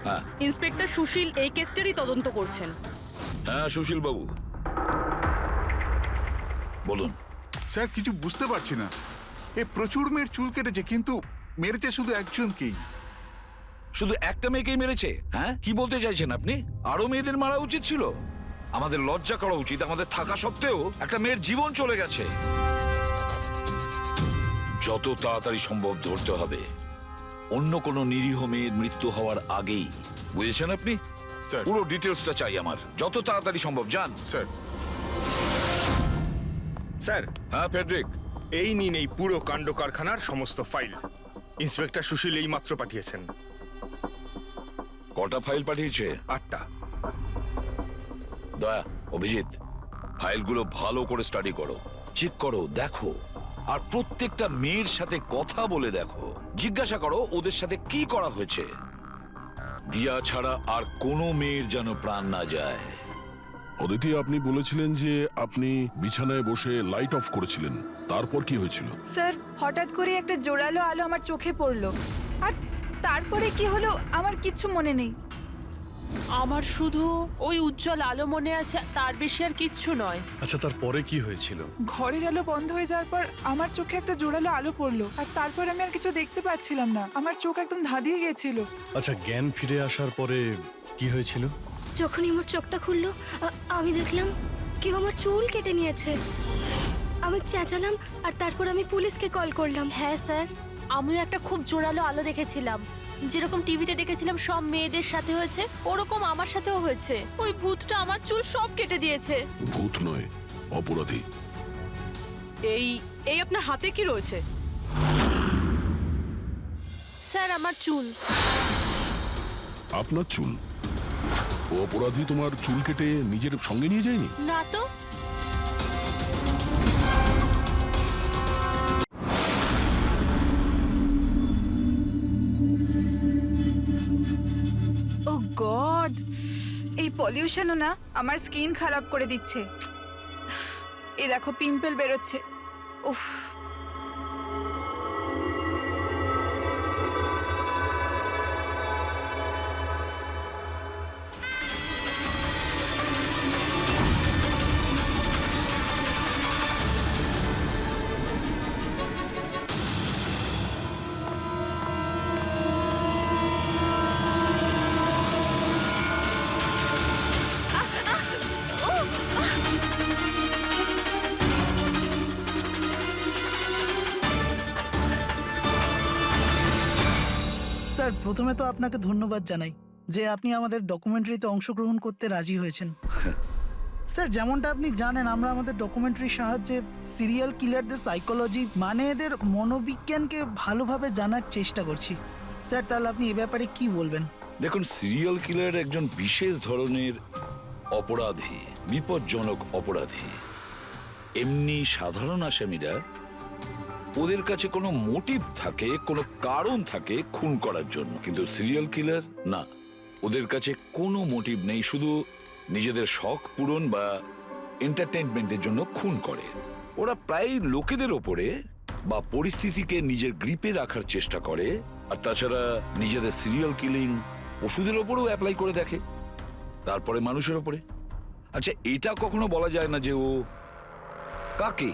হ্যাঁ ইন্সপেক্টর সুশীল এই কেসটারই তদন্ত করছেন। হ্যাঁ সুশীল বাবু বলুন। স্যার কিছু বুঝতে পারছি না, এ প্রচুর মেয়ের চুল কেটেছে কিন্তু মেরেছে শুধু একজনকেই। শুধু একটা মেয়েকেই মেরেছে? হ্যাঁ কি বলতে চাইছেন আপনি? আরো মেয়েদের মারা উচিত ছিল? আমাদের লজ্জা করা উচিত, আমাদের থাকা সত্ত্বেও একটা মেয়ের জীবন চলে গেছে। যত তাড়াতাড়ি সম্ভব ধরতে হবে, অন্য কোনো নিরীহ মেয়ের মৃত্যু হওয়ার আগেই। বুঝেছেন আপনি? স্যার। পুরো ডিটেলসটা চাই আমার, যত তাড়াতাড়ি সম্ভব। যান। স্যার। স্যার, হ্যাঁ ফেডরিক। এই নিন এই পুরো কাণ্ড কারখানার সমস্ত ফাইল। ইন্সপেক্টর সুশীল এই মাত্র পাঠিয়েছেন। কটা ফাইল পাঠিয়েছে? 8টা। দয়া, অভিজিৎ, ফাইলগুলো ভালো করে স্টাডি করো, চেক করো, দেখো, আর প্রত্যেকটা মেয়ের সাথে কথা বলে দেখো, জিজ্ঞাসা করো ওদের সাথে কি করা হয়েছে। দিয়া ছাড়া আর কোনো মেয়ের যেন প্রাণ না যায়। অদিতি, আপনি বলেছিলেন যে আপনি বিছানায় বসে লাইট অফ করেছিলেন, তারপর কি হয়েছিল? স্যার, হঠাৎ করে একটা জোরালো আলো আমার চোখে পড়লো, আর তারপরে কি হলো আমার কিচ্ছু মনে নেই। আমার শুধু ওই উজ্জ্বল আলো মনে আছে, তার বেশি আর কিচ্ছু নয়। আচ্ছা, তারপরে কি হয়েছিল? ঘরের আলো বন্ধ হয়ে যাওয়ার পর আমার চোখে একটা জোরালো আলো পড়লো, আর তারপর আমি আর কিছু দেখতে পাচ্ছিলাম না। আমার চোখ একদম ধাঁধিয়ে গেছিল। আচ্ছা, জ্ঞান ফিরে আসার পরে কি হয়েছিল? যখনই আমার চোখটা খুললো আমি দেখলাম কেউ আমার চুল কেটে নিয়েছে। আমি চেঁচালাম আর তারপর আমি পুলিশকে কল করলাম। হ্যাঁ স্যার, আমিও একটা খুব জোরালো আলো দেখেছিলাম। যেরকম টিভিতে দেখেছিলাম সব মেয়েদের সাথে হয়েছে, ওরকম আমার সাথেও হয়েছে। ওই ভূতটা আমার চুল সব কেটে দিয়েছে। ভূত নয়, অপরাধী। এই এই আপনার হাতে কি রয়েছে? স্যার, আমার চুল। আপনার চুল? ও অপরাধী তোমার চুল কেটে নিজের সঙ্গে নিয়ে যায়নি? না তো। ও গড, এই পলিউশনও না আমার স্কিন খারাপ করে দিচ্ছে। এই দেখো পিম্পল বেরোচ্ছে। উফ। স্যার, প্রথমে তো আপনাকে ধন্যবাদ জানাই যে আপনি আমাদের ডকুমেন্টারিতে অংশগ্রহণ করতে রাজি হয়েছেন। স্যার, যেমনটা আপনি জানেন, আমরা আমাদের ডকুমেন্টারির সাহায্যে সিরিয়াল কিলারদের সাইকোলজি, মানে এদের মনোবিজ্ঞানকে ভালোভাবে জানার চেষ্টা করছি। স্যার, তাহলে আপনি এ ব্যাপারে কি বলবেন? দেখুন, সিরিয়াল কিলার একজন বিশেষ ধরনের অপরাধী, বিপজ্জনক অপরাধী। এমনি সাধারণ আসামিরা, ওদের কাছে কোনো মোটিভ থাকে, কোনো কারণ থাকে খুন করার জন্য, কিন্তু সিরিয়াল কিলার না, ওদের কাছে কোনো মোটিভ নেই, শুধু নিজেদের শখ পূরণ বা এন্টারটেইনমেন্টের জন্য খুন করে। ওরা প্রায় লোকেদের ওপরে বা পরিস্থিতিকে নিজের গ্রিপে রাখার চেষ্টা করে, আর তাছাড়া নিজেদের সিরিয়াল কিলিং ওষুধের ওপরেও অ্যাপ্লাই করে দেখে, তারপরে মানুষের ওপরে। আচ্ছা, এটা কখনো বলা যায় না যে ও কাকে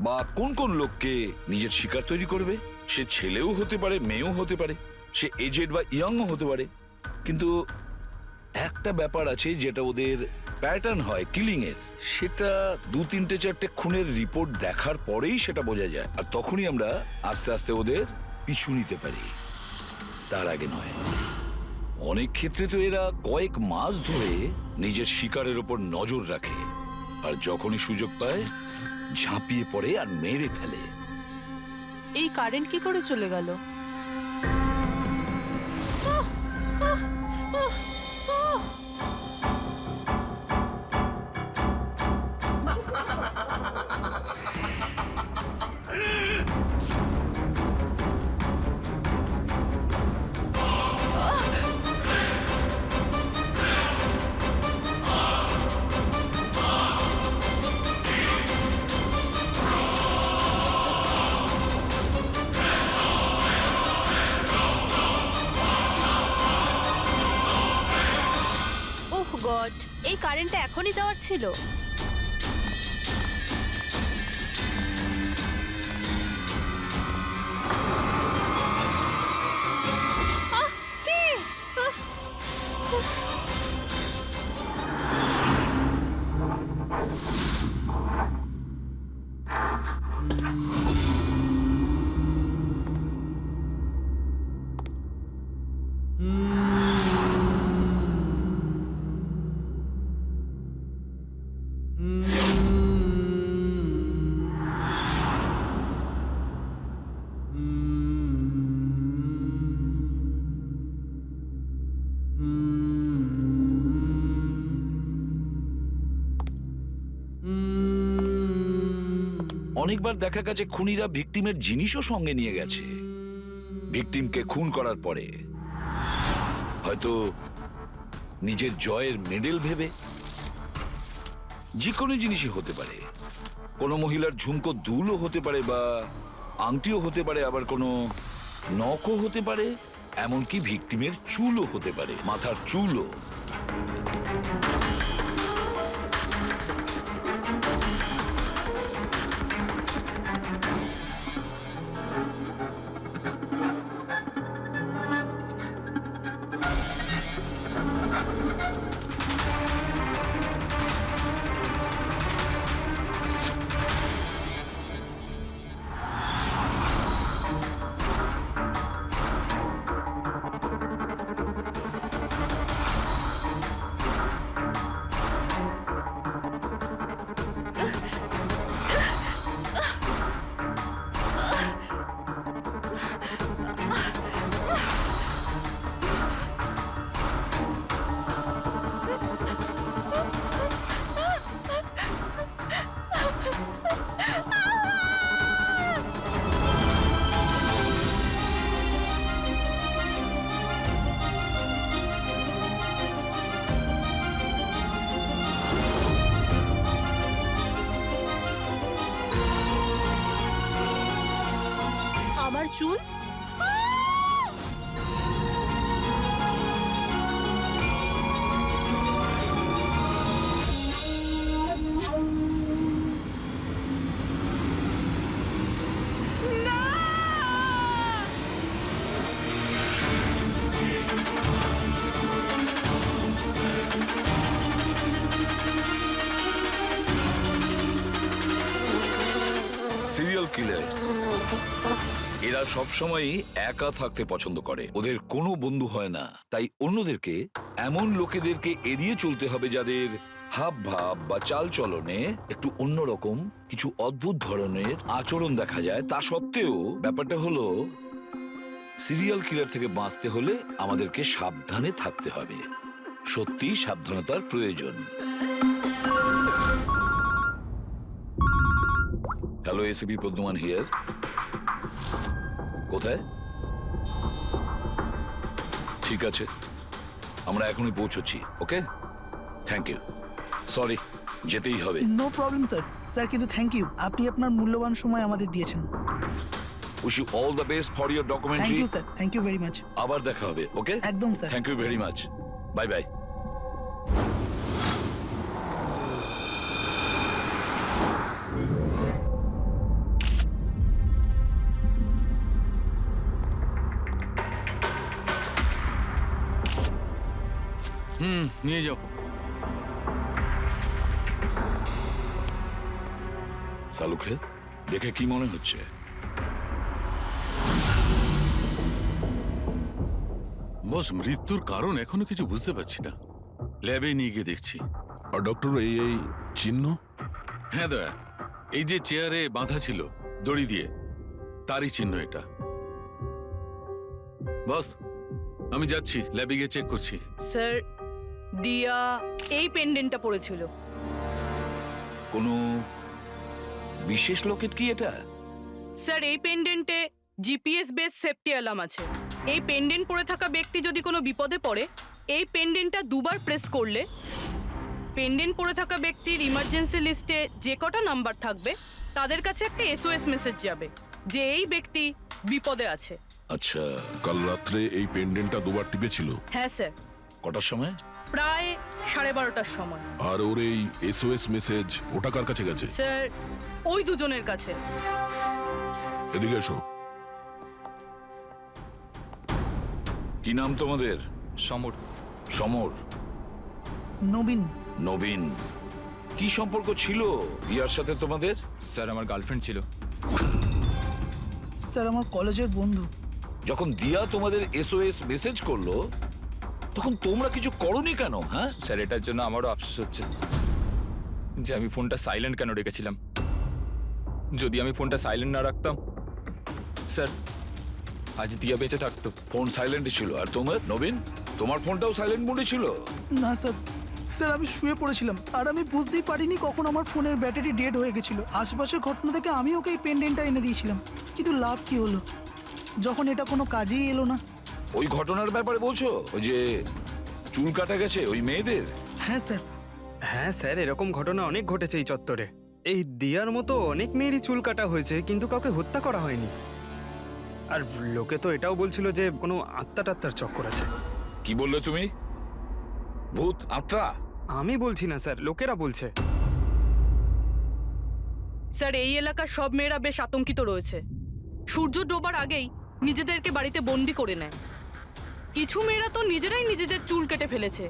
বা কোন কোন লোককে নিজের শিকার তৈরি করবে। সে ছেলেও হতে পারে, মেয়েও হতে পারে, সে এজেড বা ইয়াংও হতে পারে। কিন্তু একটা ব্যাপার আছে যেটা ওদের প্যাটার্ন হয় কিলিং এর, সেটা 2-3-4টে খুনের রিপোর্ট দেখার পরেই সেটা বোঝা যায়, আর তখনই আমরা আস্তে আস্তে ওদের পিছু নিতে পারি, তার আগে নয়। অনেক ক্ষেত্রে তো এরা কয়েক মাস ধরে নিজের শিকারের ওপর নজর রাখে, আর যখনই সুযোগ পায় ঝাঁপিয়ে পড়ে আর মেরে ফেলে। এই কারেন্ট কি করে চলে গেল? গড, এই কারেন্টটা এখনই যাওয়ার ছিল। আহ, কে? উফ, উফ। অনেকবার দেখা গেছে খুনিরা ভিকটিমের জিনিসও সঙ্গে নিয়ে গেছে। ভিকটিমকে খুন করার পরে হয়তো নিজের জয়ের মেডেল ভেবে। যে কোনো জিনিসই হতে পারে। কোনো মহিলার ঝুমকো দুলও হতে পারে, বা আংটিও হতে পারে, আবার কোনো নখও হতে পারে, এমনকি ভিকটিমের চুলও হতে পারে, মাথার চুলও। আমার চুল? সিরিয়াল কিলার্স এরা সবসময়ই একা থাকতে পছন্দ করে। ওদের কোনো বন্ধু হয় না। তাই অন্যদেরকে, এমন লোকেদেরকে এড়িয়ে চলতে হবে যাদের হাব ভাব বা চাল চলনে একটু অন্যরকম, কিছু অদ্ভুত ধরনের আচরণ দেখা যায়। তা সত্ত্বেও ব্যাপারটা হলো, সিরিয়াল কিলার থেকে বাঁচতে হলে আমাদেরকে সাবধানে থাকতে হবে। সত্যি সাবধানতার প্রয়োজন। Hello, ACP Padmaman here. কোথায়? ঠিক আছে, আমরা এখনই পৌঁছচ্ছি। Okay, thank you. সরি, যেতেই হবে। No problem sir. স্যার, কিন্তু থ্যাংক ইউ, আপনি আপনার মূল্যবান সময় আমাদের দিয়েছেন। Wish you all the best for your thank documentary. You sir, thank you very much. আবার দেখা হবে। ওকে, একদম sir. Thank you very much. Bye bye. নিয়ে যাও। সালুকে দেখে কি মনে হচ্ছে? বস, মৃত্যুর কারণ এখনো কিছু বুঝতে পারছি না। ল্যাবে নিয়ে গিয়ে দেখছি। আর ডক্টর, এই চিহ্ন? হ্যাঁ দয়া, এই যে চেয়ারে বাঁধা ছিল দড়ি দিয়ে, তারই চিহ্ন এটা। বস, আমি যাচ্ছি, ল্যাবে গিয়ে চেক করছি। স্যার, দিয়া এই পেন্ডেন্টটা পড়েছিল। কোনো বিশেষ লোকের কি এটা? স্যার, এই পেন্ডেন্টে জিপিএস বেস সেফটি অ্যালার্ম আছে। এই পেন্ডেন্ট পরে থাকা ব্যক্তি যদি কোনো বিপদে পড়ে, এই পেন্ডেন্টটা দুবার প্রেস করলে পেন্ডেন্ট পরে থাকা ব্যক্তির ইমার্জেন্সি লিস্টে যে কটা নাম্বার থাকবে তাদের কাছে একটা এসওএস মেসেজ যাবে যে এই ব্যক্তি বিপদে আছে। আচ্ছা, কাল রাত্রে এই পেন্ডেন্টটা দুবার টিপেছিল? হ্যাঁ স্যার। কটার সময়? প্রায় 12:30টার সময়। আর ওর এই এসওএস মেসেজ ওটা কার কাছে গেছে? স্যার ওই দুজনের কাছে। এদিকে এসো। কি নাম তোমাদের? সমর। সমর। নবীন। নবীন। কি সম্পর্ক ছিল দিয়ার সাথে তোমাদের? স্যার আমার গার্লফ্রেন্ড ছিল। স্যার আমার কলেজের বন্ধু। যখন দিয়া তোমাদের এসওএস মেসেজ করলো তখন তোমরা কিছু করনি কেন? হ্যাঁ স্যার এটার জন্য আমারও আফসোস হচ্ছে যে আমি ফোনটা সাইলেন্ট কেন রেখেছিলাম। যদি আমি ফোনটা সাইলেন্ট না রাখতাম স্যার আজ দিয়া বেঁচে থাকতো। ফোন সাইলেন্ট ছিল। আর তোমার নবীন, তোমার ফোনটাও সাইলেন্ট মোডে ছিল? না স্যার, স্যার আমি শুয়ে পড়েছিলাম আর আমি বুঝতেই পারিনি কখন আমার ফোনের ব্যাটারি ডেড হয়ে গেছিল। আশেপাশের ঘটনা থেকে আমি ওকে এই পেন্ডেন্টটা এনে দিয়েছিলাম, কিন্তু লাভ কি হলো যখন এটা কোনো কাজেই এলো না। ওই ঘটনার ব্যাপারে বলছো? ওই যে চুল কাটা গেছে ওই মেয়েদের? হ্যাঁ স্যার। হ্যাঁ স্যার, এরকম ঘটনা অনেক ঘটেছে এই চত্বরে। এই দিয়ার মতো অনেক মেয়েরই চুল কাটা হয়েছে, কিন্তু কাউকে হত্যা করা হয়নি। আর লোকে তো এটাও বলছিল যে কোনো আত্মা টাত্মার চক্কর আছে। কি বললে তুমি? ভূত, আত্মা? আমি বলছি না স্যার, লোকেরা বলছে। স্যার এই এলাকার সব মেয়েরা বেশ আতঙ্কিত রয়েছে। সূর্য ডোবার আগেই নিজেদেরকে বাড়িতে বন্দি করে নেয়। কিছু মেয়েরা তো নিজেরাই নিজেদের চুল কেটে ফেলেছে,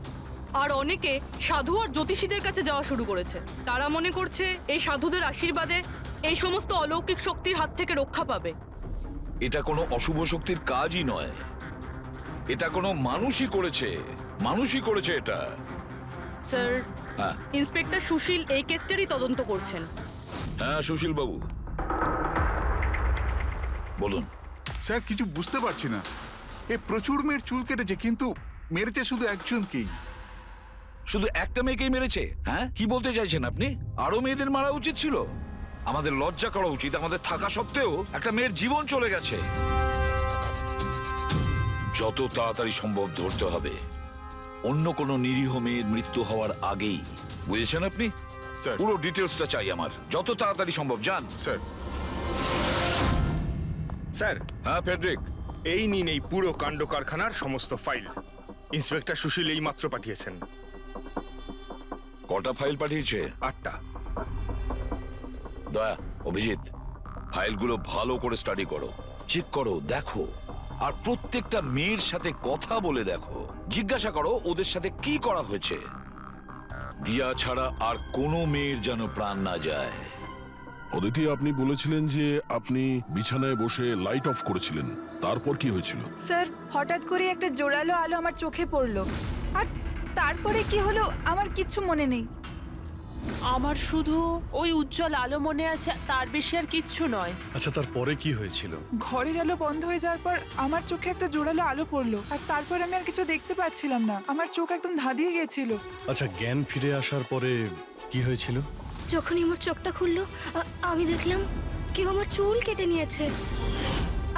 আর অনেকে সাধু আর জ্যোতিষীদের কাছে যাওয়া শুরু করেছে। তারা মনে করছে এই সাধুদের আশীর্বাদে এই সমস্ত অলৌকিক শক্তির হাত থেকে রক্ষা পাবে। এটা কোনো অশুভ শক্তির কাজই নয়, এটা কোনো মানুষই করেছে। মানুষই করেছে এটা। স্যার হ্যাঁ ইন্সপেক্টর সুশীল এই কেসটারই তদন্ত করছেন। হ্যাঁ সুশীল বাবু বলুন। স্যার কিছু বুঝতে পারছি না। এ প্রচুর মেয়ের চুল কেটেছে, কিন্তু মেরেছে শুধু একজনকেই। শুধু একটা মেয়েকেই মেরেছে? হ্যাঁ কি বলতে চাইছেন আপনি? আরো মেয়েদের মারা উচিত ছিল? আমাদের লজ্জা করা উচিত। আমাদের থাকা সত্ত্বেও একটা মেয়ের জীবন চলে গেছে। যত তাড়াতাড়ি সম্ভব ধরতে হবে অন্য কোনো নিরীহ মেয়ের মৃত্যু হওয়ার আগেই। বুঝেছেন আপনি? স্যার। পুরো ডিটেলসটা চাই আমার, যত তাড়াতাড়ি সম্ভব। যান। স্যার। স্যার হ্যাঁ ফেডরিক। এই নিন এই পুরো কাণ্ড কারখানার সমস্ত ফাইল। ইন্সপেক্টর সুশীল এই মাত্র পাঠিয়েছেন। কটা ফাইল পাঠিয়েছে? 8টা। দয়া, অভিজিৎ, ফাইলগুলো ভালো করে স্টাডি করো, চেক করো, দেখো। আর প্রত্যেকটা মেয়ের সাথে কথা বলে দেখো, জিজ্ঞাসা করো ওদের সাথে কি করা হয়েছে। দিয়া ছাড়া আর কোনো মেয়ের যেন প্রাণ না যায়। অদিতি, আপনি বলেছিলেন যে আপনি বিছানায় বসে লাইট অফ করেছিলেন, তারপর কি হয়েছিল? স্যার হঠাৎ করে একটা জোরালো আলো আমার চোখে পড়লো, আর তারপরে কি হলো আমার কিচ্ছু মনে নেই। আমার শুধু ওই উজ্জ্বল আলো মনে আছে, তার বেশি আর কিচ্ছু নয়। আচ্ছা, তারপরে কি হয়েছিল? ঘরের আলো বন্ধ হয়ে যাওয়ার পর আমার চোখে একটা জোরালো আলো পড়লো, আর তারপর আমি আর কিছু দেখতে পাচ্ছিলাম না। আমার চোখ একদম ধাঁধিয়ে গেছিল। আচ্ছা, জ্ঞান ফিরে আসার পরে কি হয়েছিল? যখনই আমার চোখটা খুললো আমি দেখলাম কেউ আমার চুল কেটে নিয়েছে।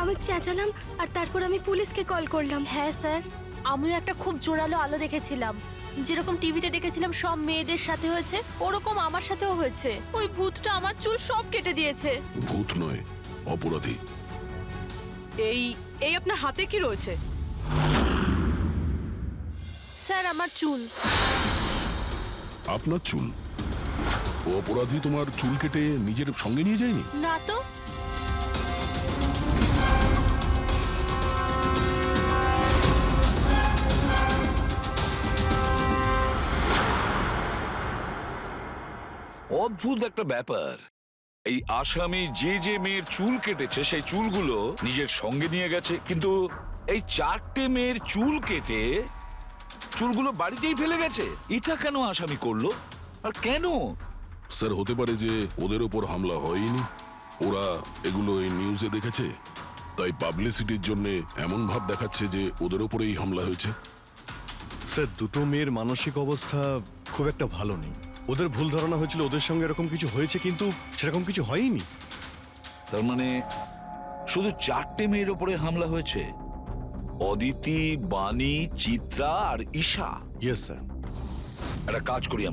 আমি চেঁচালাম আর তারপর আমি পুলিশকে কল করলাম। হ্যাঁ স্যার, আমিও একটা খুব জোরালো আলো দেখেছিলাম। যেরকম টিভিতে দেখেছিলাম সব মেয়েদের সাথে হয়েছে, ওরকম আমার সাথেও হয়েছে। ওই ভূতটা আমার চুল সব কেটে দিয়েছে। ভূত নয়, অপরাধী। এই এই আপনার হাতে কি রয়েছে? স্যার আমার চুল। আপনার চুল? ও অপরাধী তোমার চুল কেটে নিজের সঙ্গে নিয়ে যায়নি? না তো। অদ্ভুত একটা ব্যাপার। এই আসামি যে যে মেয়ের চুল কেটেছে সেই চুলগুলো নিজের সঙ্গে নিয়ে গেছে, কিন্তু এই 4টে মেয়ের চুল কেটে চুলগুলো বাড়িতেই ফেলে গেছে। এটা কেন আসামি করলো আর কেন? স্যার, হতে পারে যে ওদের ওপর হামলা হয়নি, ওরা এগুলো এই নিউজে দেখেছে, তাই পাবলিসিটির জন্য এমন ভাব দেখাচ্ছে যে ওদের ওপরেই হামলা হয়েছে। স্যার, দুটো মেয়ের মানসিক অবস্থা খুব একটা ভালো নেই। ওদের ভুল ধারণা হয়েছিল ওদের সঙ্গে এরকম কিছু হয়েছে, কিন্তু সেরকম কিছু হয়নি। তার মানে শুধু 4টে মেয়ের ওপরে হামলা হয়েছে? অদিতি, বাণী, চিত্রা আর ঈশা। Yes sir. একটা কাজ করি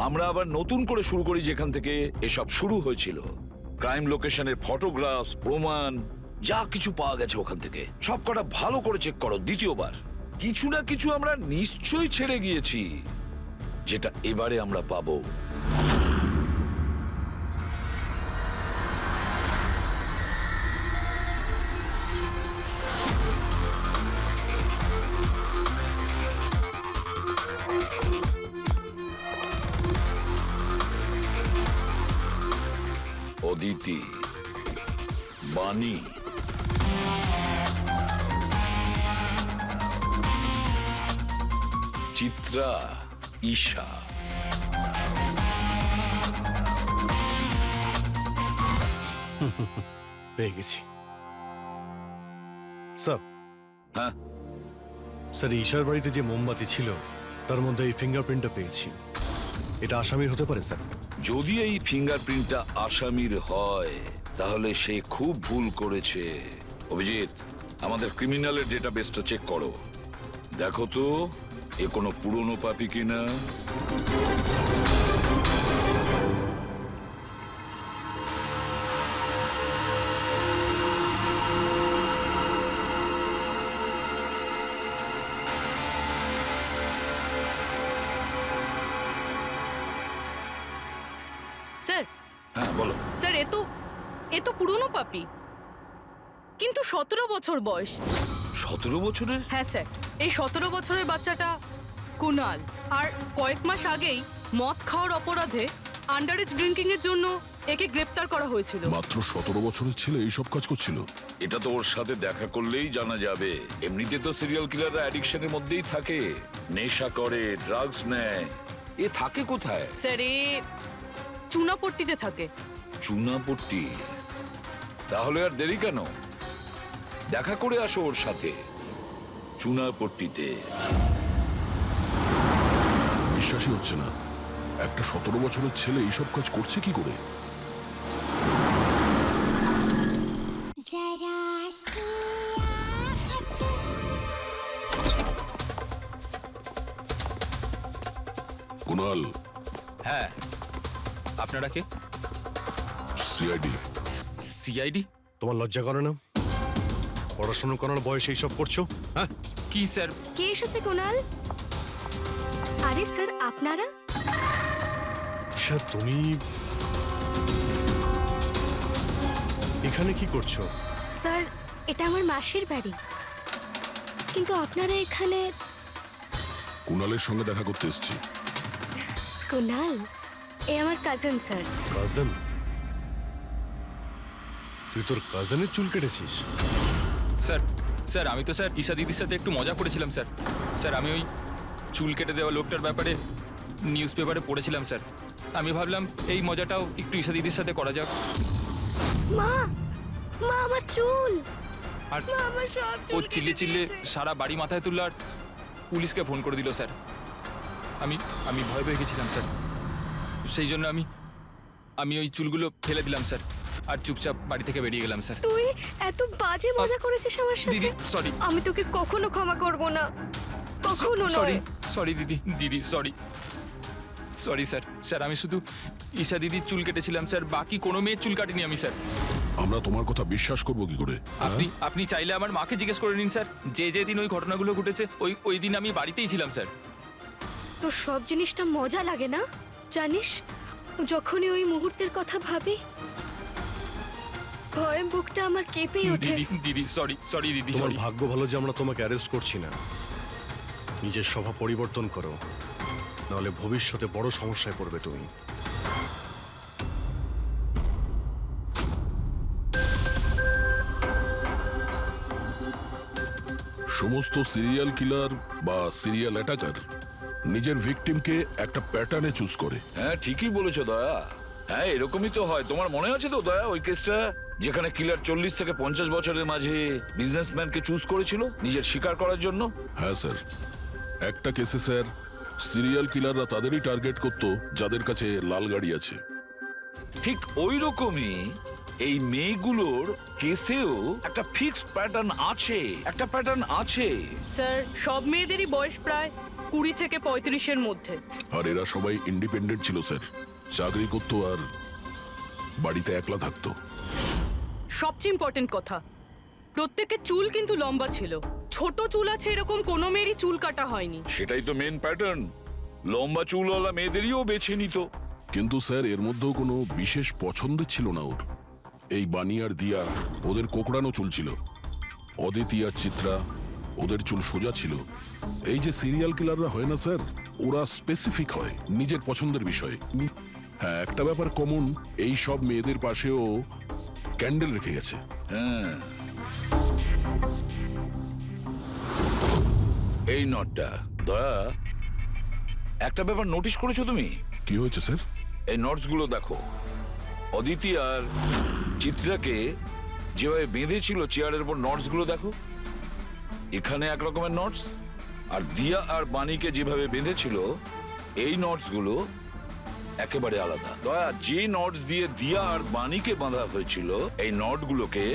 আমরা আবার নতুন করে শুরু করি যেখান থেকে এসব শুরু হয়েছিল। ক্রাইম লোকেশনের ফটোগ্রাফ, প্রমাণ, যা কিছু পাওয়া গেছে ওখান থেকে সব কটা ভালো করে চেক করো দ্বিতীয়বার। কিছু না কিছু আমরা নিশ্চয়ই ছেড়ে গিয়েছি, যেটা এবারে আমরা পাবো। অদিতি, বাণী, চিত্রা, ঈশা। পেয়ে গেছি স্যার। হ্যাঁ স্যার, ঈশার বাড়িতে যে মোমবাতি ছিল তার মধ্যে এই ফিঙ্গারপ্রিন্টটা পেয়েছি। এটা আসামির হতে পারে স্যার। যদি এই ফিঙ্গারপ্রিন্টটা আসামির হয় তাহলে সে খুব ভুল করেছে। অভিজিৎ, আমাদের ক্রিমিনালের ডেটাবেসটা চেক করো, দেখো তো এ কোনো পুরনো পাপি কিনা। স্যার, হ্যাঁ বলো। স্যার, এ তো পুরনো পাপি, কিন্তু 17 বছর বয়স। 17 বছরের? হ্যাঁ স্যার, এই 17 বছরের বাচ্চাটা কুনাল। আর কয়েক মাস আগেই মদ খাওয়ার অপরাধে আন্ডারেজ ড্রিঙ্কিং এর জন্য একে গ্রেপ্তার করা হয়েছিল। মাত্র 17 বছরের ছেলে এইসব কাজ করছিল? এটা তো ওর সাথে দেখা করলেই জানা যাবে। এমনিতে তো সিরিয়াল কিলাররা অ্যাডিকশনের মধ্যেই থাকে, নেশা করে, ড্রাগস নেয়। এ থাকে কোথায়? স্যার, এ চুনাপট্টিতে থাকে। চুনাপট্টি? তাহলে আর দেরি কেন, দেখা করে আসো ওর সাথে চুনাপট্টিতে। বিশ্বাসই হচ্ছে না, একটা 17 বছরের ছেলে এইসব কাজ করছে কি করে? কুনাল। হ্যাঁ, আপনারা কে? সিআইডি। সিআইডি? তোমার লজ্জা করে না? পড়াশোনা করার বয়সে এইসব করছো? হ্যাঁ কি স্যার? কে এসেছে কুনাল? আরে স্যার, আপনারা? স্যার, তুমি এখানে কি করছো? স্যার, এটা আমার মাসির বাড়ি, কিন্তু আপনারা এখানে? কুনালের সঙ্গে দেখা করতে এসেছি। কুনাল এ আমার কাজিন স্যার। কাজিন? তুই তোর কাজিনের চুল কেটেছিস? স্যার, স্যার আমি তো স্যার ঈশা দিদির সাথে একটু মজা করেছিলাম স্যার। স্যার, আমি ওই চুল কেটে দেওয়া লোকটার ব্যাপারে নিউজ পেপারে পড়েছিলাম স্যার। আমি ভাবলাম এই মজাটাও একটু ঈশা দিদির সাথে করা যাক। মা, মা আমার চুল! আর মা আমার সব ও চুল চিল্লে কেটে চিল্লে দিয়েছে। সারা বাড়ি মাথায় তুললো আর পুলিশকে ফোন করে দিল স্যার। আমি ভয় পেয়ে গেছিলাম স্যার, সেই জন্য আমি ওই চুলগুলো ফেলে দিলাম স্যার, আর চুপচাপ বাড়ি থেকে বেরিয়ে গেলাম স্যার। তুই এত বাজে মজা করেছিস আমার সাথে? দিদি সরি। আমি তোকে কখনো ক্ষমা করব না, কখনো সরি নয়। সরি দিদি সরি সরি স্যার। স্যার, আমি শুধু ঈশা দিদির চুল কেটেছিলাম স্যার, বাকি কোনো মেয়ের চুল কাটিনি আমি স্যার। আমরা তোমার কথা বিশ্বাস করবো কি করে? আপনি চাইলে আমার মাকে জিজ্ঞেস করে নিন স্যার, যে দিন ওই ঘটনাগুলো ঘটেছে ওই দিন আমি বাড়িতেই ছিলাম স্যার। তোর সব জিনিসটা মজা লাগে না জানিস? যখনই ওই মুহূর্তের কথা ভাবি ভয়ে বুকটা আমার কেঁপে ওঠে। দিদি সরি দিদি তোমার সরি। ভাগ্য ভালো যে আমরা তোমাকে অ্যারেস্ট করছি না। নিজের স্বভাব পরিবর্তন করো, নাহলে ভবিষ্যতে বড় সমস্যায় পড়বে তুমি। সমস্ত সিরিয়াল কিলার বা সিরিয়াল অ্যাটাকার নিজের ভিকটিমকে একটা প্যাটার্নে চুজ করে। হ্যাঁ, ঠিকই বলেছো দয়া। হ্যাঁ, এরকমই তো হয়। তোমার মনে আছে তো দয়া ওই কেসটা, যেখানে কিলার 40 থেকে 50 বছরের মাঝে বিজনেসম্যানকে চুজ করেছিল নিজের শিকার করার জন্য? হ্যাঁ স্যার, একটা কেসে স্যার সিরিয়াল কিলাররা তাদেরই টার্গেট করতো যাদের কাছে লাল গাড়ি আছে। ঠিক ওই রকমই এই মেয়েগুলোর কেসেও একটা ফিক্সড প্যাটার্ন আছে। স্যার, সব মেয়েদেরই বয়স প্রায় 20 থেকে 35-এর মধ্যে। আর এরা সবাই ইন্ডিপেন্ডেন্ট ছিল স্যার, চাকরি করতো আর বাড়িতে একলা থাকতো। সবচেয়ে ইম্পর্টেন্ট কথা, প্রত্যেকের চুল কিন্তু লম্বা ছিল। ছোট চুল আছে এরকম কোনো মেয়েরই চুল কাটা হয়নি। সেটাই তো মেন প্যাটার্ন, লম্বা চুলওয়ালা মেয়েদেরইও বেছে নিত। কিন্তু স্যার এর মধ্যেও কোনো বিশেষ পছন্দের ছিল না ওর। এই বানি আর দিয়া ওদের কোকড়ানো চুল ছিল, অদিতি আর চিত্রা ওদের চুল সোজা ছিল। এই যে সিরিয়াল কিলাররা হয় না স্যার, ওরা স্পেসিফিক হয় নিজের পছন্দের বিষয়ে। হ্যাঁ, একটা ব্যাপার কমন, এই সব মেয়েদের পাশেও ক্যান্ডেল রেখে গেছে। হ্যাঁ, এই নটটা দয়া, একটা ব্যাপার নোটিশ করেছো তুমি? কি হয়েছে স্যার? এই নটস গুলো দেখো, অদিতি আর চিত্রাকে যেভাবে বেঁধেছিল চেয়ারের উপর, নটস গুলো দেখো, এখানে এক রকমের নটস, আর দিয়া আর বাণীকে যেভাবে বেঁধেছিল এই নটস গুলো একেবারে আলাদা। দয়া, যে নটস দিয়ে দিয়া আর বাণীকে বাঁধা হয়েছিল এই নট গুলোকে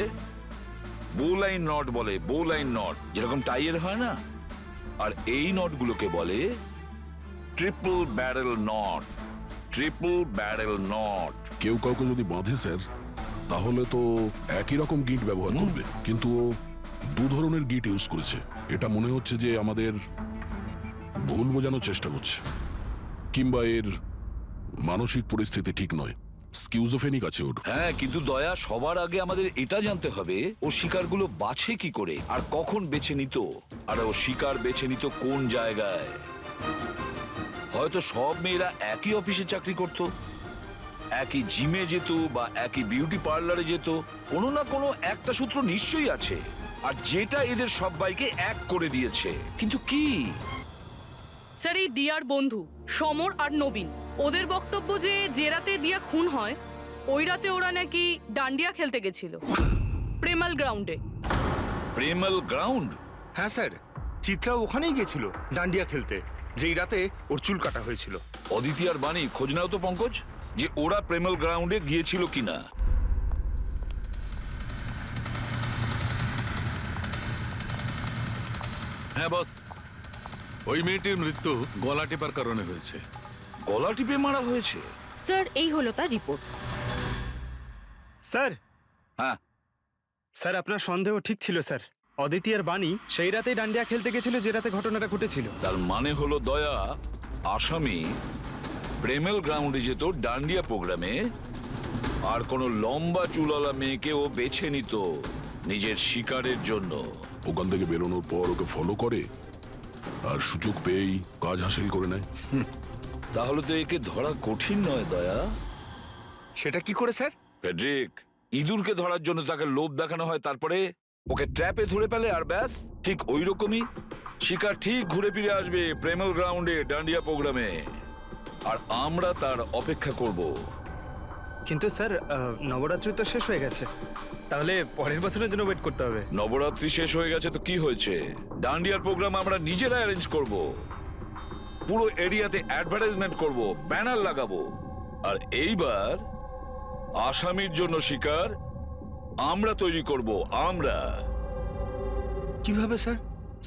বো লাইন নট বলে, বো লাইন নট, যেরকম টাইয়ের হয় না। আর এই নট গুলোকে বলে triple barrel not, triple barrel not. কেউ কাউকে যদি বাঁধে স্যার, তাহলে তো একই রকম গিট ব্যবহার করবে, কিন্তু ও দু ধরনের গিট ইউজ করেছে। এটা মনে হচ্ছে যে আমাদের ভুল বোঝানোর চেষ্টা করছে, কিংবা এর মানসিক পরিস্থিতি ঠিক নয়, স্কিউজোফেনিক আছে ওর। হ্যাঁ, কিন্তু দয়া, সবার আগে আমাদের এটা জানতে হবে ও শিকারগুলো বাছে কি করে আর কখন বেছে নিত, আর ও শিকার বেছে নিত কোন জায়গায়। হয়তো সব মেয়েরা একই অফিসে চাকরি করত, একই জিমে যেত বা একই বিউটি পার্লারে যেত, কোনো না কোনো একটা সূত্র নিশ্চয়ই আছে, আর যেটা এদের সবাইকে এক করে দিয়েছে। কিন্তু কি? স্যার, এই দিয়ার বন্ধু সমর আর নবীন, ওদের বক্তব্য যে রাতে দিয়া খুন হয় ওই রাতে ওরা নাকি ডান্ডিয়া খেলতে গেছিল প্রেমাল গ্রাউন্ডে। প্রেমাল গ্রাউন্ড? হ্যাঁ স্যার, চিত্রা ওখানেই গেছিল ডান্ডিয়া খেলতে, যেই রাতে ওর চুল কাটা হয়েছিল। অদিতি আর বাণী, খোঁজ নাও তো পঙ্কজ, যে ওরা প্রেমাল গ্রাউন্ডে গিয়েছিল কিনা। হ্যাঁ বস, ওই মেয়েটির মৃত্যু গলা টিপার কারণে হয়েছে। গলা টিপে মারা হয়েছে? স্যার, এই হলো তার রিপোর্ট। স্যার, হ্যাঁ স্যার আপনার সন্দেহ ঠিক ছিল স্যার। অদিতি আর বাণী সেই রাতেই ডান্ডিয়া খেলতে গেছিল যে রাতে ঘটনাটা ঘটেছিল। তার মানে হলো দয়া, আসামি প্রেমেল গ্রাউন্ডে যেত ডান্ডিয়া প্রোগ্রামে, আর কোনো লম্বা চুলওয়ালা মেয়েকে ও বেছে নিত নিজের শিকারের জন্য। ওখান থেকে বেরোনোর পর ওকে ফলো করে আর সুযোগ পেয়েই কাজ হাসিল করে নেয়। তাহলে তো একে ধরা কঠিন নয় দয়া। সেটা কি করে স্যার? ফেডরিক, ইঁদুরকে ধরার জন্য তাকে লোভ দেখানো হয়, তারপরে ওকে ট্র্যাপে ধরে ফেলে, আর ব্যাস। ঠিক ওই রকমই শিকার ঠিক ঘুরে ফিরে আসবে প্রেমেল গ্রাউন্ডে ডান্ডিয়া প্রোগ্রামে, আর আমরা তার অপেক্ষা করব। কিন্তু স্যার, নবরাত্রি তো শেষ হয়ে গেছে, তাহলে পরের বছরের জন্য ওয়েট করতে হবে। নবরাত্রি শেষ হয়ে গেছে তো কি হয়েছে, ডান্ডিয়ার প্রোগ্রাম আমরা নিজেরা অ্যারেঞ্জ করব, পুরো এরিয়াতে অ্যাডভার্টাইজমেন্ট করব, ব্যানার লাগাবো, আর এইবার আসামির জন্য শিকার আমরা তৈরি করব। আমরা কিভাবে স্যার?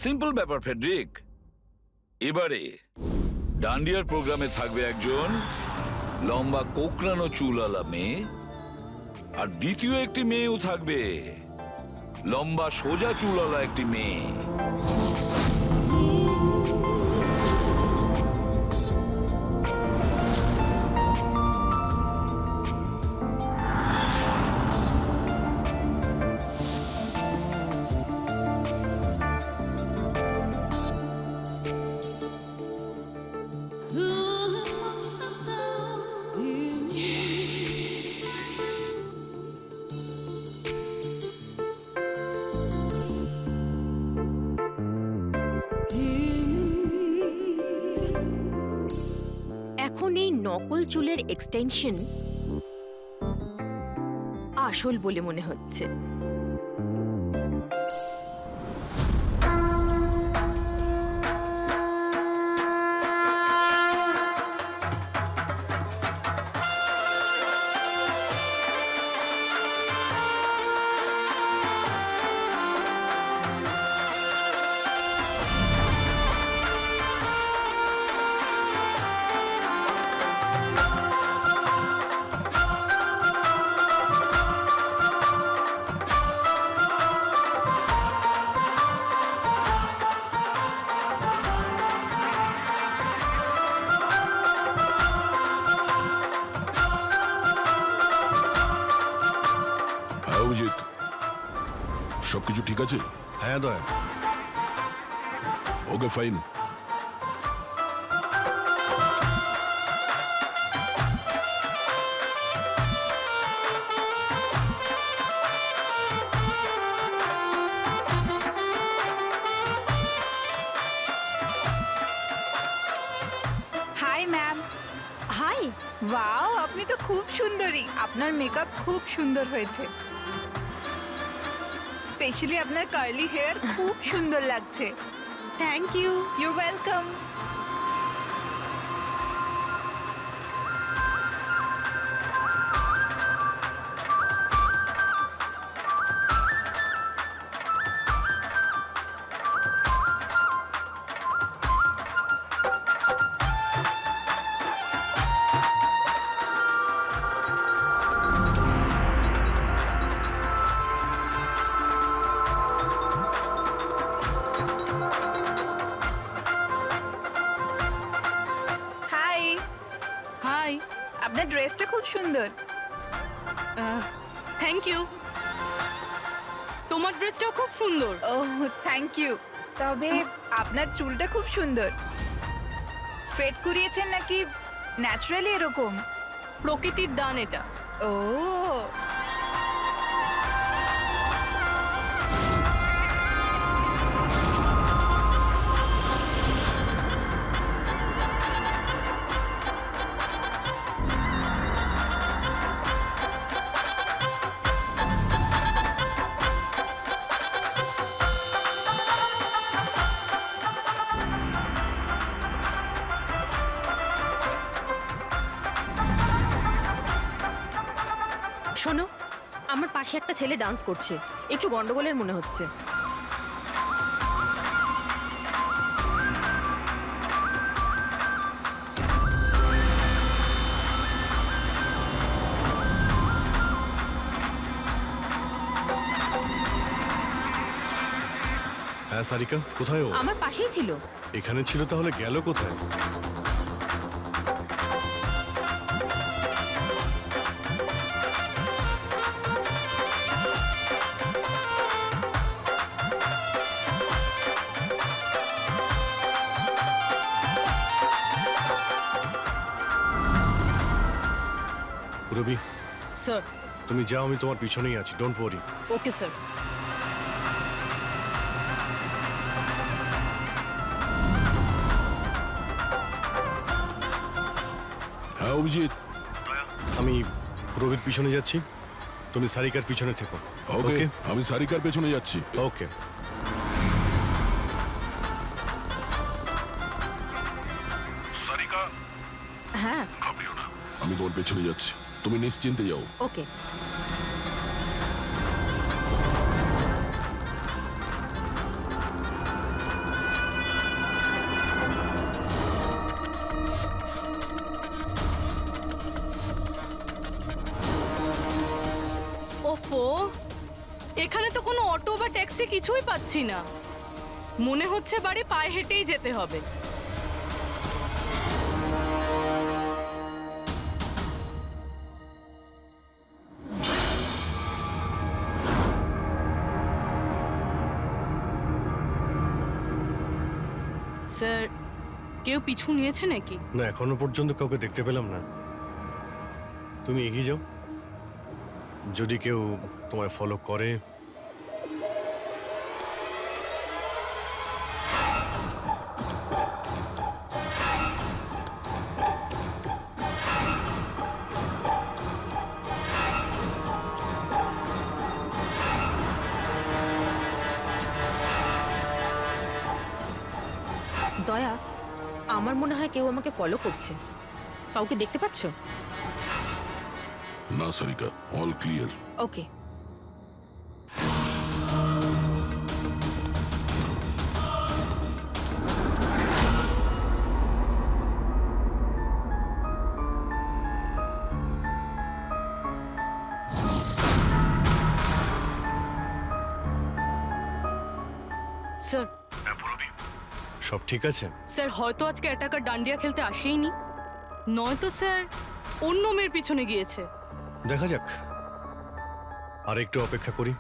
সিম্পল ব্যাপার ফেডরিক, এবারে ডান্ডিয়ার প্রোগ্রামে থাকবে একজন লম্বা কোকড়ানো চুলওয়ালা মেয়ে, আর দ্বিতীয় একটি মেয়েও থাকবে, লম্বা সোজা চুলওয়ালা একটি মেয়ে। এখন এই নকল চুলের এক্সটেনশন আসল বলে মনে হচ্ছে। সবকিছু ঠিক আছে? হ্যাঁ দয়া। Okay fine. Hi ma'am. Hi. Wow, আপনি তো খুব সুন্দরী। আপনার মেকআপ খুব সুন্দর হয়েছে। স্পেশালি আপনার কার্লি হেয়ার খুব সুন্দর লাগছে। Thank you. You welcome. Hi. Hi. আপনার ড্রেসটা খুব সুন্দর। থ্যাংক ইউ। তোমার ড্রেসটাও খুব সুন্দর। Oh thank you. তবে আপনার চুলটা খুব সুন্দর। স্ট্রেট করিয়েছেন নাকি ন্যাচারালি এরকম? প্রকৃতির দান এটা। ও শোনো, আমার পাশে একটা ছেলে ডান্স করছে, একটু গন্ডগোলের মনে হচ্ছে। হ্যাঁ সারিকা, কোথায় ও? আমার পাশেই ছিল। এখানে ছিল, তাহলে গেল কোথায়? রবি, স্যার। তুমি যাও, আমি তোমার পিছনেই আছি, ডোন্ট ওয়ারি। Okay sir. হ্যাঁ অভিজিৎ, আমি রবির পিছনে যাচ্ছি, তুমি সারিকার পিছনে থেকো। ওকে, আমি সারিকার পেছনে যাচ্ছি। ওকে। হ্যাঁ আমি তোমার পেছনে যাচ্ছি, তুমি নিশ্চিন্তে যাও। ওকে। ওফো, এখানে তো কোনো অটো বা ট্যাক্সি কিছুই পাচ্ছি না। মনে হচ্ছে বাড়ি পায়ে হেঁটেই যেতে হবে। স্যার, কেউ পিছু নিয়েছে নাকি? না, এখনো পর্যন্ত কাউকে দেখতে পেলাম না। তুমি এগিয়ে যাও, যদি কেউ তোমায় ফলো করে। দয়া, আমার মনে হয় কেউ আমাকে ফলো করছে। কাউকে দেখতে পাচ্ছ? না সারিকা, অল ক্লিয়ার। ওকে। স্যার। সব ঠিক আছে? স্যার, হয়তো আজকে অ্যাটাকার ডান্ডিয়া খেলতে আসেইনি, নয়তো স্যার অন্য মেয়ের পিছনে গিয়েছে। দেখা যাক, আর একটু অপেক্ষা করি।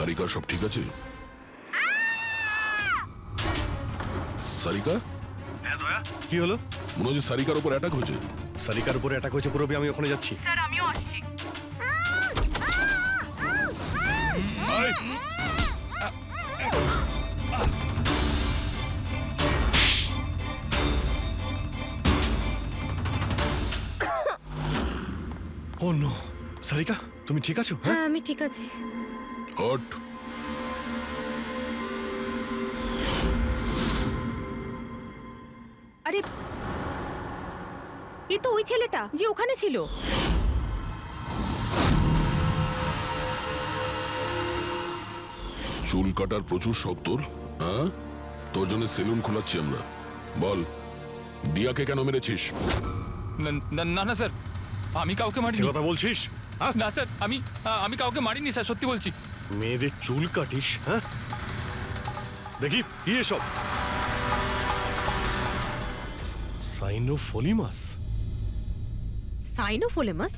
সারিকা, সব ঠিক আছে? সারিকা, কি হলো? মনে হচ্ছে সারিকার উপর অ্যাটাক হয়েছে। সারিকার উপরে অ্যাটাক হয়েছে পুরবি, আমি ওখানে যাচ্ছি। স্যার আমিও আসছি। ও নো, সারিকা তুমি ঠিক আছো? হ্যাঁ আমি ঠিক আছি। হট। আরে এ তো ওই ছেলেটা যে ওখানে ছিল। চুল কাটার প্রচুর শখ তোর, হ্যাঁ? তোর জন্য সেলুন খোলাচ্ছি আমরা। বল, দিয়াকে কেন মেরেছিস? না না না স্যার, আমি কাউকে কি মারিনি। কথা বলছিস? না স্যার, আমি কাউকে মারিনি স্যার, সত্যি বলছি। মেয়েদের চুল কাটিস? হ্যাঁ, দেখি কি এসব। সাইনোফোলিমাস? সাইনোফোলেমাস?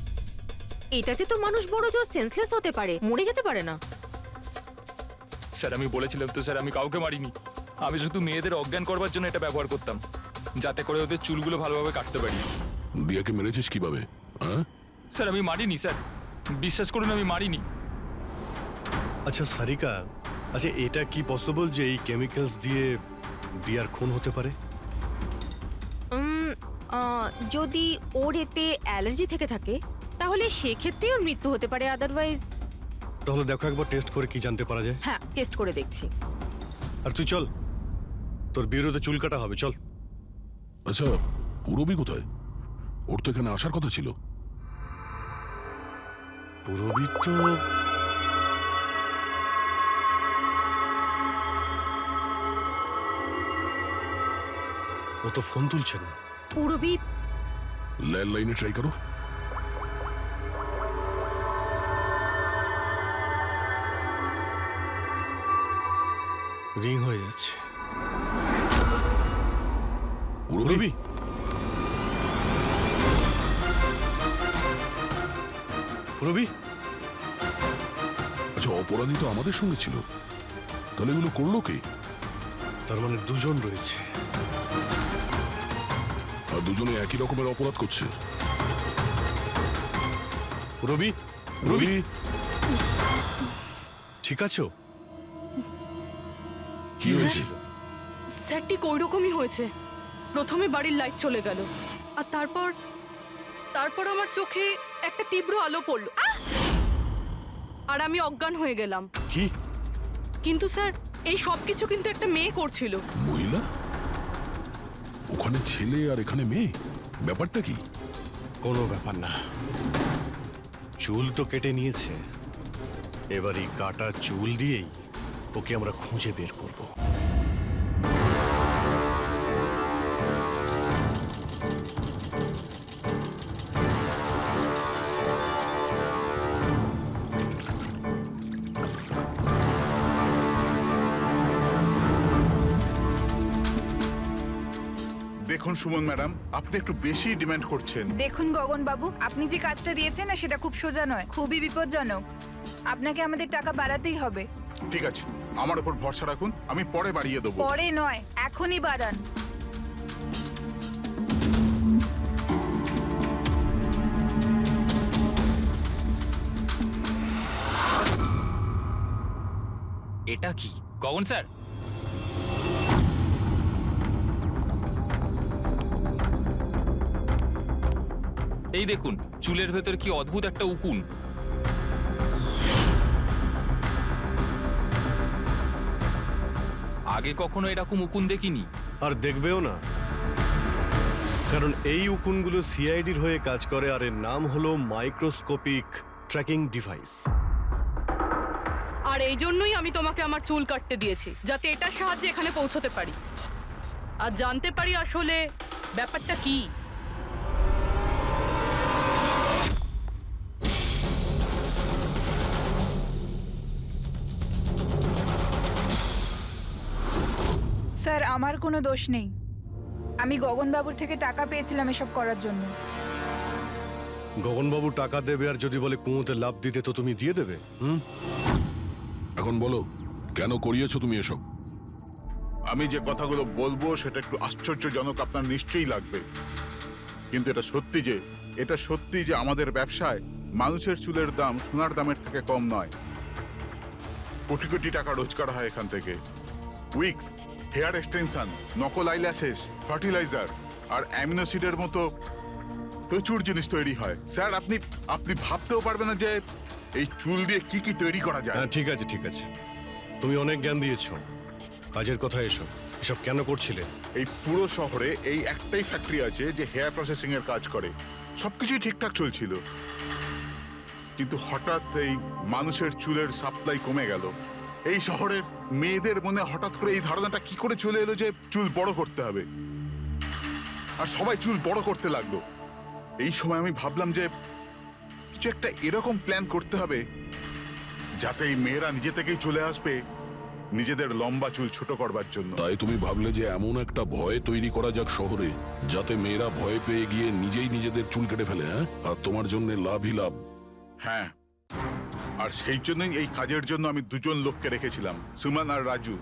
এটাতে তো মানুষ বড় জোর সেন্সলেস হতে পারে, মরে যেতে পারে না। স্যার আমি বলেছিলাম তো স্যার, আমি কাউকে মারিনি। আমি শুধু মেয়েদের অজ্ঞান করবার জন্য এটা ব্যবহার করতাম, যাতে করে ওদের চুলগুলো ভালোভাবে কাটতে পারি। দিয়াকে মেরেছিস কিভাবে, হ্যাঁ? স্যার আমি মারিনি স্যার, বিশ্বাস করুন আমি মারিনি। আচ্ছা সারিকা, আচ্ছা এটা কি পসিবল যে এই কেমিক্যালস দিয়ে দিয়ার খুন হতে পারে? যদি ওর এতে অ্যালার্জি থেকে থাকে তাহলে সেক্ষেত্রে ওর মৃত্যু হতে পারে, আদারওয়াইজ। তাহলে দেখো একবার টেস্ট করে কি জানতে পারা যায়। হ্যাঁ, টেস্ট করে দেখছি। আর তুই চল, তোর বিরুদ্ধে চুল কাটা হবে, চল। আচ্ছা, পুরবি কোথায়? ওর তো এখানে আসার কথা ছিল। পুরবি তো ও তো ফোন তুলছে না। পুরবি ল্যান্ডলাইনে ট্রাই করো। রিং হয়ে যাচ্ছে। পুরবি, পুরবি, আচ্ছা অপরাধী তো আমাদের সঙ্গে ছিল, তাহলে এগুলো করলো কে? তার মানে দুজন রয়েছে, আর দুজনে একই রকমের অপরাধ করছে। পুরবি, রবি, ঠিক আছো? কি হয়েছিল? স্যার ঠিক ওই রকমই হয়েছে। প্রথমে বাড়ির লাইট চলে গেল, আর তারপর আমার চোখে একটা তীব্র আলো পড়ল, আর আমি অজ্ঞান হয়ে গেলাম। কি? কিন্তু স্যার এই সব কিছু কিন্তু একটা মেয়ে করছিল। মহিলা? ওখানে ছেলে আর এখানে মেয়ে, ব্যাপারটা কি? কোনো ব্যাপার না, চুল তো কেটে নিয়েছে, এবার এই কাটা চুল দিয়েই ওকে আমরা খুঁজে বের করব। দেখুন সুমন ম্যাডাম, আপনি একটু বেশি ডিমান্ড করছেন। দেখুন গগন বাবু, আপনি যে কাজটা দিয়েছেন না সেটা খুব সোজা নয়, খুবই বিপজ্জনক। আপনাকে আমাদের টাকা বাড়াতেই হবে। ঠিক আছে, আমার উপর ভরসা রাখুন, আমি পরে বাড়িয়ে দেবো। পরে নয়, এখনই বাড়ান। এটা কি গগন স্যার? এই দেখুন, চুলের ভেতর কি অদ্ভুত একটা উকুন। আগে কখনো এরকম উকুন দেখিনি। আর দেখবেও না, কারণ এই উকুনগুলো সিআইডির হয়ে কাজ করে, আর এর নাম হলো মাইক্রোস্কোপিক ট্র্যাকিং ডিভাইস। আর এই জন্যই আমি তোমাকে আমার চুল কাটতে দিয়েছি, যাতে এটার সাহায্যে এখানে পৌঁছতে পারি আর জানতে পারি আসলে ব্যাপারটা কি। স্যার আমার কোনো দোষ নেই, আমি গগনবাবুর থেকে টাকা পেয়েছিলাম এসব করার জন্য। গগনবাবু টাকা দেবে, আর যদি বলে কুয়োতে লাভ দিতে তো তুমি দিয়ে দেবে? এখন বলো, কেন করিয়েছো তুমি এসব? আমি যে কথাগুলো বলবো সেটা একটু আশ্চর্যজনক আপনার নিশ্চয়ই লাগবে, কিন্তু এটা সত্যি যে আমাদের ব্যবসায় মানুষের চুলের দাম সোনার দামের থেকে কম নয়। কোটি কোটি টাকা রোজগার হয় এখান থেকে। উইক্স, হেয়ার এক্সটেনশন, নকল আইল্যাশেস, ফার্টিলাইজার আর অ্যামিনোসিডের মতো প্রচুর জিনিস তৈরি হয়। স্যার, আপনি ভাবতেও পারবেন না যে এই চুল দিয়ে কি কি তৈরি করা যায়। হ্যাঁ, ঠিক আছে ঠিক আছে, তুমি অনেক জ্ঞান দিয়েছো, কাজের কথা এসো। এসব কেন করছিলে? এই পুরো শহরে এই একটাই ফ্যাক্টরি আছে যে হেয়ার প্রসেসিং এর কাজ করে। সবকিছুই ঠিকঠাক চলছিল, কিন্তু হঠাৎ এই মানুষের চুলের সাপ্লাই কমে গেল। এই শহরের মেয়েদের মনে হঠাৎ করে এই ধারণাটা কি করে চলে এলো যে চুল বড় করতে হবে, আর সবাই চুল বড় করতে লাগলো। এই সময় আমি ভাবলাম যে কিছু একটা এরকম প্ল্যান করতে হবে যাতে এই মেয়েরা নিজে থেকেই চলে আসবে নিজেদের লম্বা চুল ছোট করবার জন্য। তাই তুমি ভাবলে যে এমন একটা ভয় তৈরি করা যাক শহরে, যাতে মেয়েরা ভয় পেয়ে গিয়ে নিজেই নিজেদের চুল কেটে ফেলে, হ্যাঁ? আর তোমার জন্য লাভই লাভ। হ্যাঁ, আর সেই জন্যই এই কাজের জন্য আমি দুজন লোককে রেখেছিলাম, সুমন আর রাজু।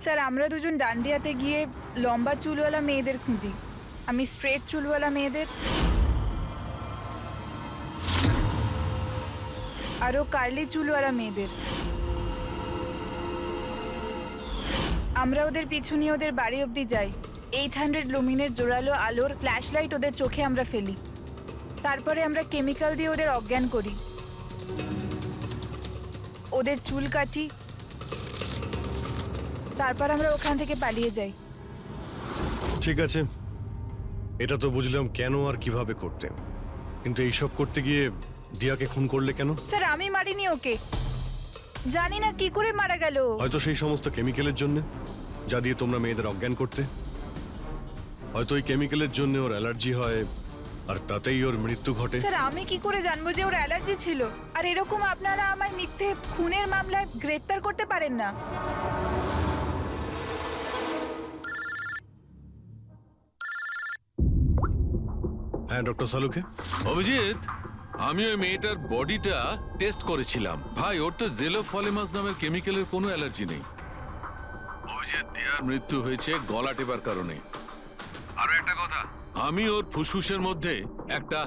স্যার, আমরা দুজন ডান্ডিয়াতে গিয়ে লম্বা চুলওয়ালা মেয়েদের খুঁজি। আমি স্ট্রেট চুলওয়ালা মেয়েদের, আরও কার্লি চুলওয়ালা মেয়েদের। আমরা ওদের পিছু নিয়ে ওদের বাড়ি অবধি যাই। 800 লুমিনের জোরালো আলোর ফ্ল্যাশ লাইট ওদের চোখে আমরা ফেলি। তারপরে আমরা কেমিক্যাল দিয়ে ওদের অজ্ঞান করি, ওদের চুল কাটি, তারপর আমরা ওখান থেকে পালিয়ে যাই। ঠিক আছে, এটা তো বুঝলাম কেন আর কিভাবে করতে, কিন্তু এইসব করতে গিয়ে দিয়াকে খুন করলে কেন? স্যার, আমি মারিনি ওকে, জানি না কি করে মারা গেল। হয়তো সেই সমস্ত কেমিক্যালের জন্য যা দিয়ে তোমরা মেয়েদের অজ্ঞান করতে। হয়তো ওই কেমিক্যালের জন্য ওর অ্যালার্জি হয় আর তাতেই ওর মৃত্যু ঘটে। স্যার, আমি কি করে জানবো যে ওর অ্যালার্জি ছিল? আর এরকম আপনারা আমায় মিথ্যে খুনের মামলায় গ্রেফতার করতে পারেন না। হ্যাঁ, ডক্টর সালুকে। অভিজিৎ, আমি ওই মেয়েটার বডিটা টেস্ট করেছিলাম। ভাই, ওর তো জেলোফলিমাস নামের কেমিক্যালের কোনো অ্যালার্জি নেই। অভিজিৎ, দিয়ার মৃত্যু হয়েছে গলা টেপার কারণে। আরো একটা কথা, আমি ওর ফুসফুসের মধ্যে একটা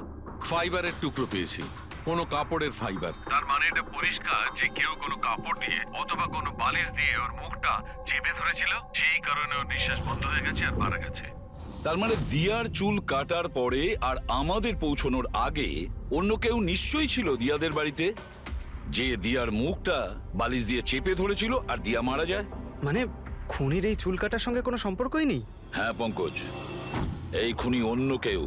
ফাইবারের টুকরো পেয়েছি, কোনো কাপড়ের ফাইবার। তার মানে এটা পরিষ্কার যে কেউ কোনো কাপড় দিয়ে অথবা কোনো বালিশ দিয়ে ওর মুখটা চেপে ধরেছিল, সেই কারণে ওর নিঃশ্বাস বন্ধ হয়ে গেছে আর মারা গেছে। তার মানে দিয়ার চুল কাটার পরে আর আমাদের পৌঁছানোর আগে অন্য কেউ নিশ্চয়ই ছিল দিয়াদের বাড়িতে, যে দিয়ার মুখটা বালিশ দিয়ে চেপে ধরেছিল আর দিয়া মারা যায়। মানে খুনির এই চুল কাটার সঙ্গে কোনো সম্পর্কই নেই? হ্যাঁ পঙ্কজ, এই খুনি অন্য কেউ।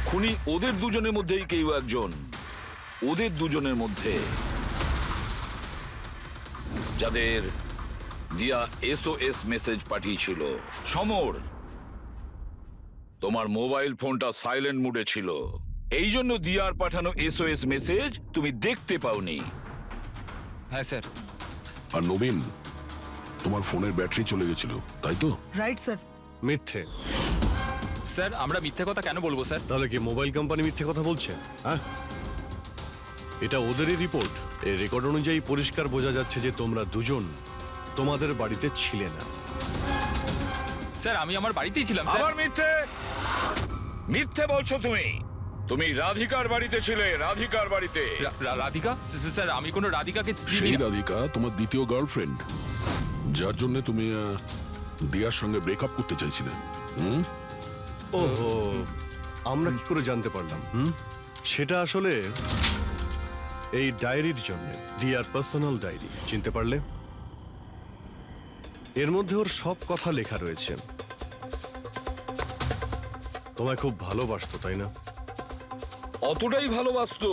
খুনি ওদের দুজনের মধ্যেই কেউ একজন, ওদের দুজনের মধ্যে যাদের দিয়া SOS মেসেজ পাঠিয়েছিল। সমর, তোমার মোবাইল ফোনটা সাইলেন্ট মুডে ছিল, এই জন্য দিয়ার পাঠানো SOS মেসেজ তুমি দেখতে পাওনি। হ্যাঁ স্যার। আর নবীন, তোমার ফোনের ব্যাটারি চলে গেছিল, তাই তো? Right sir. মিথ্যে। স্যার, আমরা মিথ্যে কথা কেন বলবো স্যার? তাহলে কি মোবাইল কোম্পানি মিথ্যে কথা বলছে? হ্যাঁ, এটা ওদেরই রিপোর্ট। এই রেকর্ড অনুযায়ী পরিষ্কার বোঝা যাচ্ছে যে তোমরা দুজন তোমাদের বাড়িতে ছিলে না। স্যার, আমি আমার বাড়িতেই ছিলাম স্যার। আবার মিথ্যে বলছো তুমি রাধিকার বাড়িতে ছিলে, রাধিকার বাড়িতে। রাধিকা? স্যার, আমি কোনো রাধিকাকে চিনি সেই না। রাধিকা তোমার দ্বিতীয় গার্লফ্রেন্ড, যার জন্য তুমি দিয়ার সঙ্গে ব্রেকআপ করতে চাইছিলে। ওহো, আমরা কি করে জানতে পারলাম? সেটা আসলে এই ডায়েরির জন্য, দিয়ার পার্সোনাল ডায়েরি। চিনতে পারলে? এর মধ্যে ওর সব কথা লেখা রয়েছে। তোমায় খুব ভালোবাসতো, তাই না? অতটাই ভালোবাসতো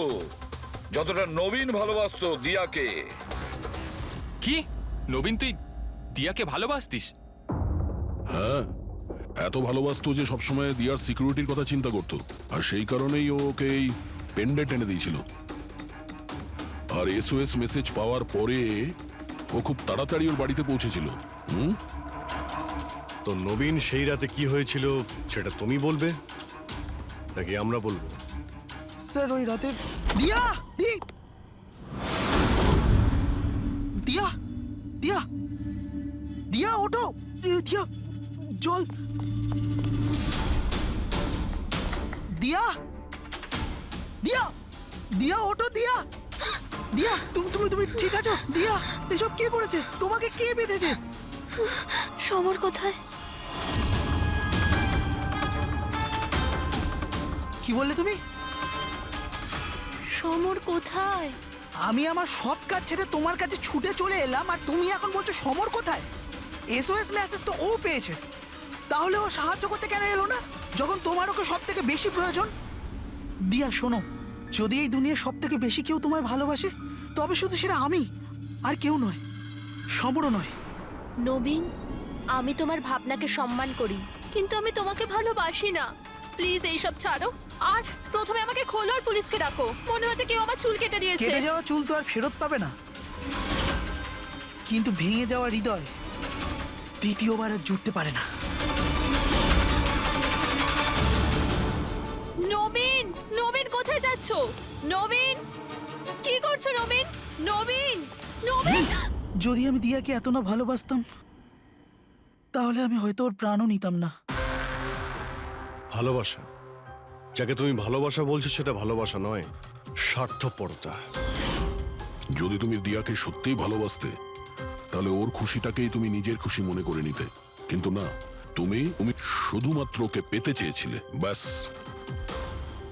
যতটা নবীন ভালোবাসতো দিয়াকে। কি? নবীন, তুই দিয়াকে ভালোবাসতিস? হ্যাঁ, এত ভালোবাসতো যে সবসময় দিয়ার সিকিউরিটির কথা চিন্তা করতো, আর সেই কারণেই ও ওকে এই পেন্ডেন্ট এনে দিয়েছিল। আর SOS মেসেজ পাওয়ার পরে ও খুব তাড়াতাড়ি ওর বাড়িতে পৌঁছেছিল। তো নবীন, সেই রাতে কি হয়েছিল সেটা তুমি বলবে নাকি আমরা বলবো? স্যার, ওই রাতে দিয়া দিয়া দিয়া দিয়া ওঠো, দিয়া জল, দিয়া দিয়া দিয়া ওঠো, দিয়া দিয়া তুমি তুমি তুমি ঠিক আছো? দিয়া এসব কে করেছে? তোমাকে কে বেঁধেছে? সমর কোথায়? কি বললে তুমি? সমর কোথায়? আমি আমার সব কাজ ছেড়ে তোমার কাছে ছুটে চলে এলাম, আর তুমি এখন বলছো সমর কোথায়? এসওএস মেসেজ তো ও পেয়েছে, তাহলে ও সাহায্য করতে কেন এলো না যখন তোমার ওকে সব থেকে বেশি প্রয়োজন? দিয়া শোনো, যদি এই দুনিয়ার সব থেকে বেশি কেউ তোমায় ভালোবাসে, তবে শুধু সেটা আমি, আর কেউ নয়, সমরও নয়। নবীন, আমি তোমার ভাবনাকে সম্মান করি, কিন্তু আমি তোমাকে ভালোবাসি না। প্লিজ এইসব ছাড়ো, আর প্রথমে আমাকে খোলো আর পুলিশকে ডাকো। মনে হচ্ছে কেউ আমার চুল কেটে দিয়েছে। কেটে যাওয়া চুল তো আর ফেরত পাবে না, কিন্তু ভেঙে যাওয়া হৃদয় দ্বিতীয়বার আর জুটতে পারে না। নবীন, নবীন কোথায় যাচ্ছ? নবীন, কি করছো নবীন? নবীন, নবীন! যদি আমি দিয়াকে এত না ভালোবাসতাম, তাহলে আমি হয়তো ওর প্রাণও নিতাম না। ভালোবাসা, যাকে তুমি ভালোবাসা বলছো সেটা ভালোবাসা নয়, স্বার্থপরতা। যদি তুমি দিয়াকে সত্যিই ভালোবাসতে, তাহলে ওর খুশিটাকেই তুমি নিজের খুশি মনে করে নিতে, কিন্তু না, তুমি শুধুমাত্র ওকে পেতে চেয়েছিলে, ব্যাস।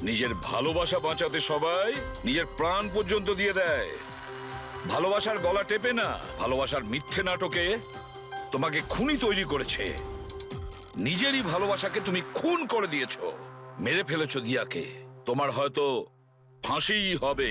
নিজের ভালোবাসা বাঁচাতে সবাই নিজের প্রাণ পর্যন্ত দিয়ে দেয়। ভালোবাসার গলা টেপে না, ভালোবাসার মিথ্যে নাটকে তোমাকে খুনি তৈরি করেছে। নিজেরই ভালোবাসাকে তুমি খুন করে দিয়েছো, মেরে ফেলেছো দিয়াকে। তোমার হয়তো ফাঁসিই হবে।